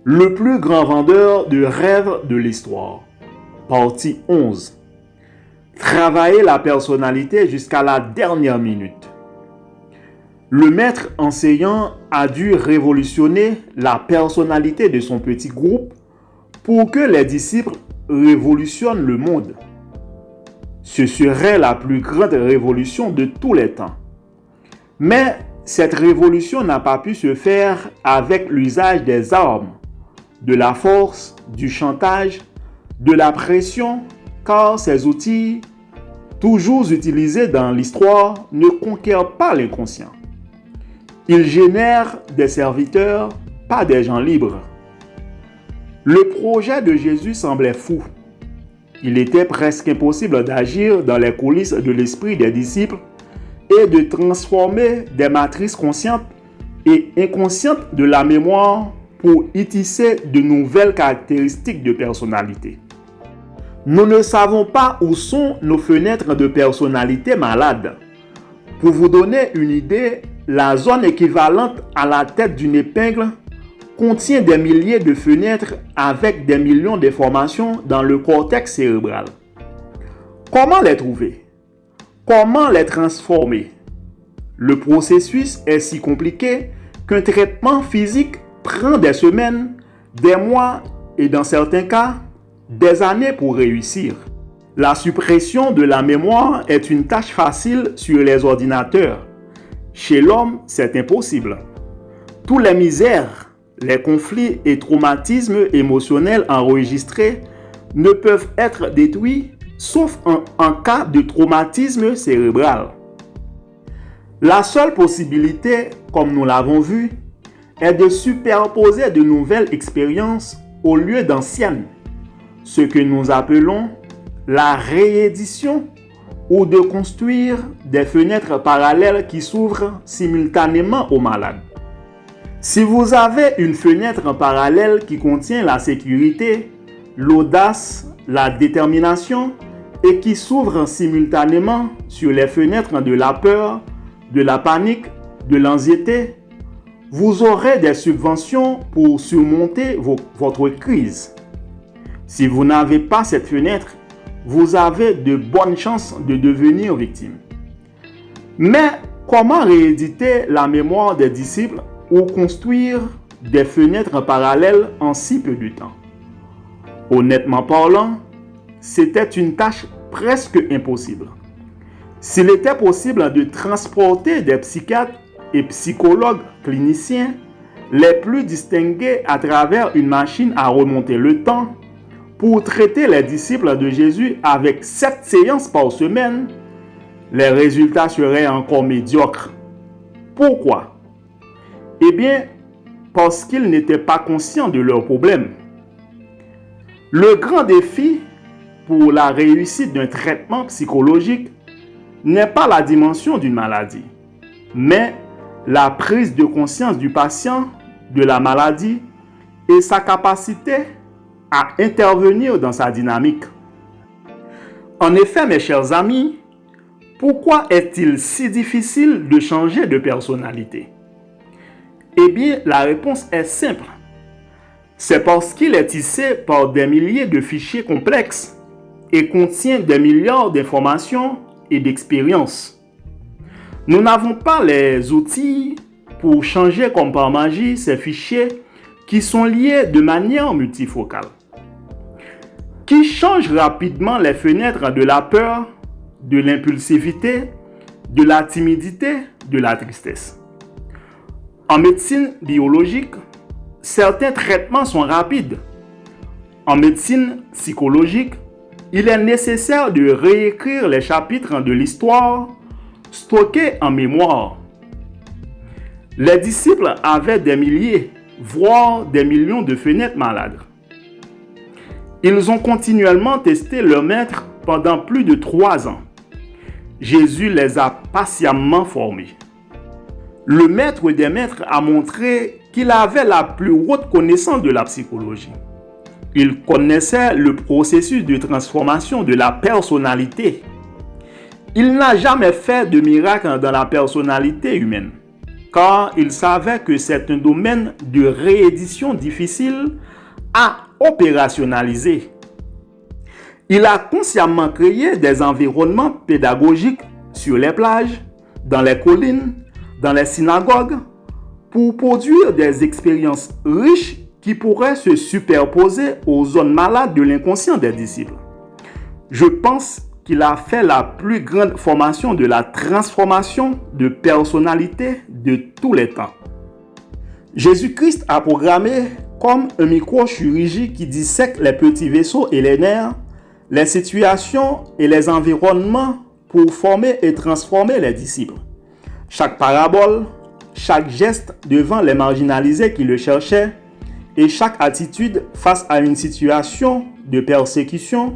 Le plus grand vendeur de rêves de l'histoire. Partie 11. Travailler la personnalité jusqu'à la dernière minute. Le maître enseignant a dû révolutionner la personnalité de son petit groupe pour que les disciples révolutionnent le monde. Ce serait la plus grande révolution de tous les temps. Mais cette révolution n'a pas pu se faire avec l'usage des armes, de la force, du chantage, de la pression, car ces outils, toujours utilisés dans l'histoire, ne conquièrent pas l'inconscient. Ils génèrent des serviteurs, pas des gens libres. Le projet de Jésus semblait fou. Il était presque impossible d'agir dans les coulisses de l'esprit des disciples et de transformer des matrices conscientes et inconscientes de la mémoire pour y tisser de nouvelles caractéristiques de personnalité. Nous ne savons pas où sont nos fenêtres de personnalité malades. Pour vous donner une idée, la zone équivalente à la tête d'une épingle contient des milliers de fenêtres avec des millions d'informations dans le cortex cérébral. Comment les trouver? Comment les transformer? Le processus est si compliqué qu'un traitement physique prend des semaines, des mois et dans certains cas, des années pour réussir. La suppression de la mémoire est une tâche facile sur les ordinateurs. Chez l'homme, c'est impossible. Tous les misères, les conflits et traumatismes émotionnels enregistrés ne peuvent être détruits sauf en cas de traumatisme cérébral. La seule possibilité, comme nous l'avons vu, est de superposer de nouvelles expériences au lieu d'anciennes, ce que nous appelons la réédition, ou de construire des fenêtres parallèles qui s'ouvrent simultanément aux malades. Si vous avez une fenêtre parallèle qui contient la sécurité, l'audace, la détermination et qui s'ouvre simultanément sur les fenêtres de la peur, de la panique, de l'anxiété, vous aurez des subventions pour surmonter votre crise. Si vous n'avez pas cette fenêtre, vous avez de bonnes chances de devenir victime. Mais comment rééditer la mémoire des disciples ou construire des fenêtres parallèles en si peu de temps? Honnêtement parlant, c'était une tâche presque impossible. S'il était possible de transporter des psychiatres et psychologues cliniciens les plus distingués à travers une machine à remonter le temps, pour traiter les disciples de Jésus avec 7 séances par semaine, les résultats seraient encore médiocres. Pourquoi? Eh bien, parce qu'ils n'étaient pas conscients de leurs problèmes. Le grand défi pour la réussite d'un traitement psychologique n'est pas la dimension d'une maladie, mais la prise de conscience du patient de la maladie et sa capacité à intervenir dans sa dynamique. En effet, mes chers amis, pourquoi est-il si difficile de changer de personnalité? Eh bien, la réponse est simple. C'est parce qu'il est tissé par des milliers de fichiers complexes et contient des milliards d'informations et d'expériences. Nous n'avons pas les outils pour changer comme par magie ces fichiers qui sont liés de manière multifocale, qui changent rapidement les fenêtres de la peur, de l'impulsivité, de la timidité, de la tristesse. En médecine biologique, certains traitements sont rapides. En médecine psychologique, il est nécessaire de réécrire les chapitres de l'histoire stockés en mémoire. Les disciples avaient des milliers, voire des millions de fenêtres malades. Ils ont continuellement testé leur maître pendant plus de 3 ans. Jésus les a patiemment formés. Le maître des maîtres a montré qu'il avait la plus haute connaissance de la psychologie. Il connaissait le processus de transformation de la personnalité. Il n'a jamais fait de miracle dans la personnalité humaine, car il savait que c'est un domaine de réédition difficile à opérationnaliser. Il a consciemment créé des environnements pédagogiques sur les plages, dans les collines, dans les synagogues, pour produire des expériences riches qui pourraient se superposer aux zones malades de l'inconscient des disciples. Je pense qu'il a fait la plus grande formation de la transformation de personnalité de tous les temps. Jésus-Christ a programmé comme un microchirurgie qui dissèque les petits vaisseaux et les nerfs, les situations et les environnements pour former et transformer les disciples. Chaque parabole, chaque geste devant les marginalisés qui le cherchaient et chaque attitude face à une situation de persécution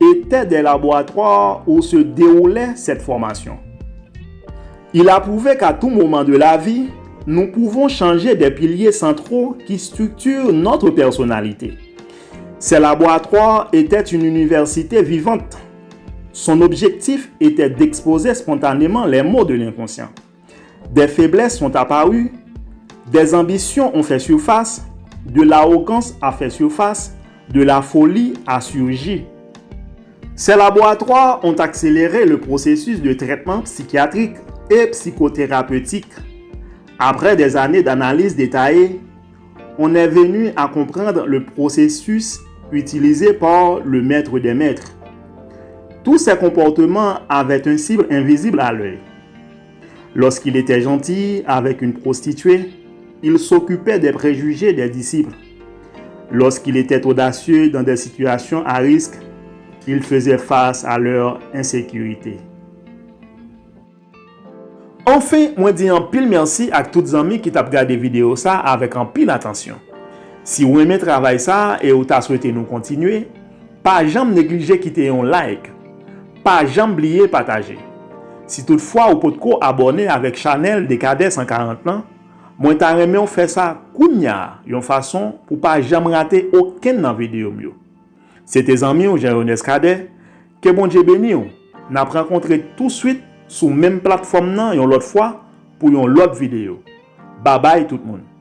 étaient des laboratoires où se déroulait cette formation. Il a prouvé qu'à tout moment de la vie, nous pouvons changer des piliers centraux qui structurent notre personnalité. Ces laboratoires étaient une université vivante. Son objectif était d'exposer spontanément les maux de l'inconscient. Des faiblesses sont apparues, des ambitions ont fait surface, de l'arrogance a fait surface, de la folie a surgi. Ces laboratoires ont accéléré le processus de traitement psychiatrique et psychothérapeutique. Après des années d'analyse détaillée, on est venu à comprendre le processus utilisé par le maître des maîtres. Tous ces comportements avaient une cible invisible à l'œil. Lorsqu'il était gentil avec une prostituée, il s'occupait des préjugés des disciples. Lorsqu'il était audacieux dans des situations à risque, il faisait face à leur insécurité. Enfin, moi dis un pile merci à tous les amis qui t'ont regardé vidéo ça avec un pile attention. Si vous aimez travail ça et vous avez souhaité nous continuer, pas jamais négliger quitter un like, pas jamais oublier partager. Si toutefois vous pouvez abonner avec Chanel Décadet 140 ans, moi t'aimerais faire ça kounya, une façon pour pas jamais rater aucune vidéo mieux. C'est tes amis ou Jean-Ernest Cadet, que bon Dieu béni ou. N'a rencontré tout de suite sur même plateforme nan yon l'autre fois pour une autre vidéo. Bye bye tout le monde.